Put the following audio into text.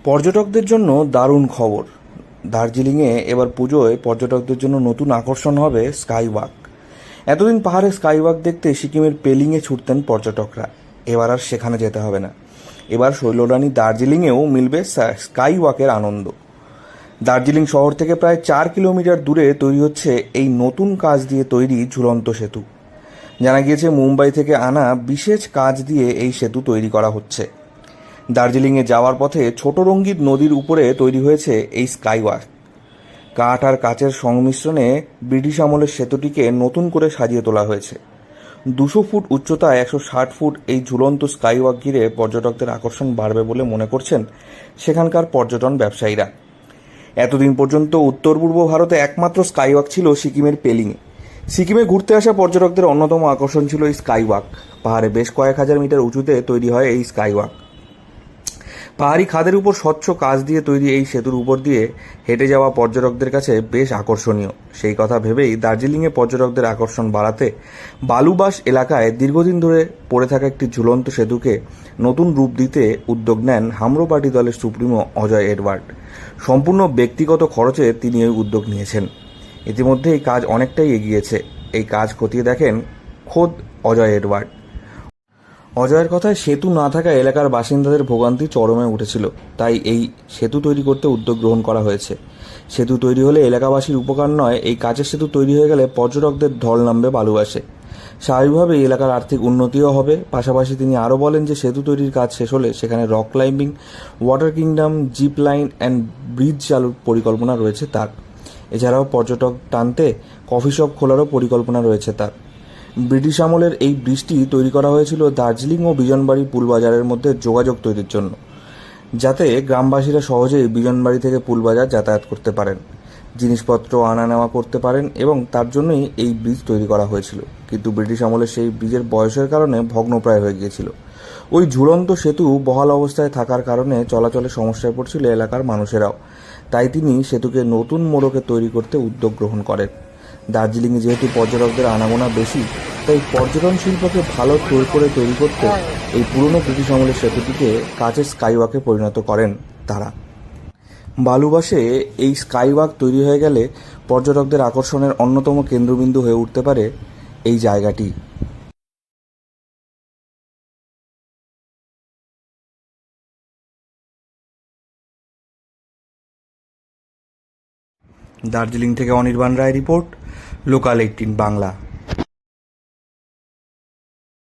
পর্যটকদের জন্য দারুণ খবর। দার্জিলিংয়ে এবার পুজোয় পর্যটকদের জন্য নতুন আকর্ষণ হবে স্কাই ওয়াক। এতদিন পাহাড়ে স্কাই ওয়াক দেখতে সিকিমের পেলিংয়ে ছুটতেন পর্যটকরা। এবার আর সেখানে যেতে হবে না। এবার শৈলরানী দার্জিলিংয়েও মিলবে স্কাই ওয়াকের আনন্দ। দার্জিলিং শহর থেকে প্রায় 4 কিলোমিটার দূরে তৈরি হচ্ছে এই নতুন কাজ দিয়ে তৈরি ঝুলন্ত সেতু। জানা গিয়েছে মুম্বাই থেকে আনা বিশেষ কাজ দিয়ে এই সেতু তৈরি করা হচ্ছে। দার্জিলিংয়ে যাওয়ার পথে ছোট রঙ্গিত নদীর উপরে তৈরি হয়েছে এই স্কাইওয়াক। কাঠ আর কাচের সংমিশ্রণে ব্রিটিশ আমলের সেতুটিকে নতুন করে সাজিয়ে তোলা হয়েছে। 200 ফুট উচ্চতায় 160 ফুট এই ঝুলন্ত স্কাইওয়াক ঘিরে পর্যটকদের আকর্ষণ বাড়বে বলে মনে করছেন সেখানকার পর্যটন ব্যবসায়ীরা। এতদিন পর্যন্ত উত্তর পূর্ব ভারতে একমাত্র স্কাইওয়াক ছিল সিকিমের পেলিংয়ে। সিকিমে ঘুরতে আসা পর্যটকদের অন্যতম আকর্ষণ ছিল এই স্কাইওয়াক। পাহাড়ে বেশ কয়েক হাজার মিটার উঁচুতে তৈরি হয় এই স্কাইওয়াক। পাহাড়ি খাদের উপর স্বচ্ছ কাচ দিয়ে তৈরি এই সেতুর উপর দিয়ে হেঁটে যাওয়া পর্যটকদের কাছে বেশ আকর্ষণীয়। সেই কথা ভেবেই দার্জিলিংয়ে পর্যটকদের আকর্ষণ বাড়াতে বালুবাস এলাকায় দীর্ঘদিন ধরে পড়ে থাকা একটি ঝুলন্ত সেতুকে নতুন রূপ দিতে উদ্যোগ নেন হামরো পার্টি দলের সুপ্রিমো অজয় এডওয়ার্ড। সম্পূর্ণ ব্যক্তিগত খরচে তিনি এই উদ্যোগ নিয়েছেন। ইতিমধ্যে এই কাজ অনেকটাই এগিয়েছে। এই কাজ খতিয়ে দেখেন খোদ অজয় এডওয়ার্ড। অজয়ের কথায়, সেতু না থাকা এলাকার বাসিন্দাদের ভোগান্তি চরমে উঠেছিল, তাই এই সেতু তৈরি করতে উদ্যোগ গ্রহণ করা হয়েছে। সেতু তৈরি হলে এলাকাবাসীর উপকার নয়, এই কাচের সেতু তৈরি হয়ে গেলে পর্যটকদের ঢল নামবে বালুবাসে। স্বাভাবিকভাবেই এলাকার আর্থিক উন্নতিও হবে। পাশাপাশি তিনি আরও বলেন যে সেতু তৈরির কাজ শেষ হলে সেখানে rock climbing, water kingdom, zip line and bridge চালুর পরিকল্পনা রয়েছে তার। এছাড়াও পর্যটক টানতে কফি শপ খোলারও পরিকল্পনা রয়েছে তার। ব্রিটিশ আমলের এই ব্রিজটি তৈরি করা হয়েছিল দার্জিলিং ও বিজনবাড়ি পুলবাজারের মধ্যে যোগাযোগ তৈরির জন্য, যাতে গ্রামবাসীরা সহজেই বিজনবাড়ি থেকে পুলবাজার যাতায়াত করতে পারেন, জিনিসপত্র আনা নেওয়া করতে পারেন, এবং তার জন্যই এই ব্রিজ তৈরি করা হয়েছিল। কিন্তু ব্রিটিশ আমলে সেই ব্রিজের বয়সের কারণে ভগ্নপ্রায় হয়ে গিয়েছিল। ওই ঝুলন্ত সেতু বহাল অবস্থায় থাকার কারণে চলাচলে সমস্যায় পড়ছিল এলাকার মানুষেরাও। তাই তিনি সেতুকে নতুন মোড়কে তৈরি করতে উদ্যোগ গ্রহণ করেন। দার্জিলিংয়ে যেহেতু পর্যটকদের আনাগোনা বেশি, তাই পর্যটন শিল্পকে ভালো করে তৈরি করতে এই পুরনো ব্রিটিশ আমলের সেতুটিকে কাচের স্কাইওয়াকে পরিণত করেন তারা। বালুবাসে এই স্কাইওয়াক তৈরি হয়ে গেলে পর্যটকদের আকর্ষণের অন্যতম কেন্দ্রবিন্দু হয়ে উঠতে পারে এই জায়গাটি। দার্জিলিং থেকে অনির্বাণ রায় রিপোর্ট, লোকাল 18 বাংলা।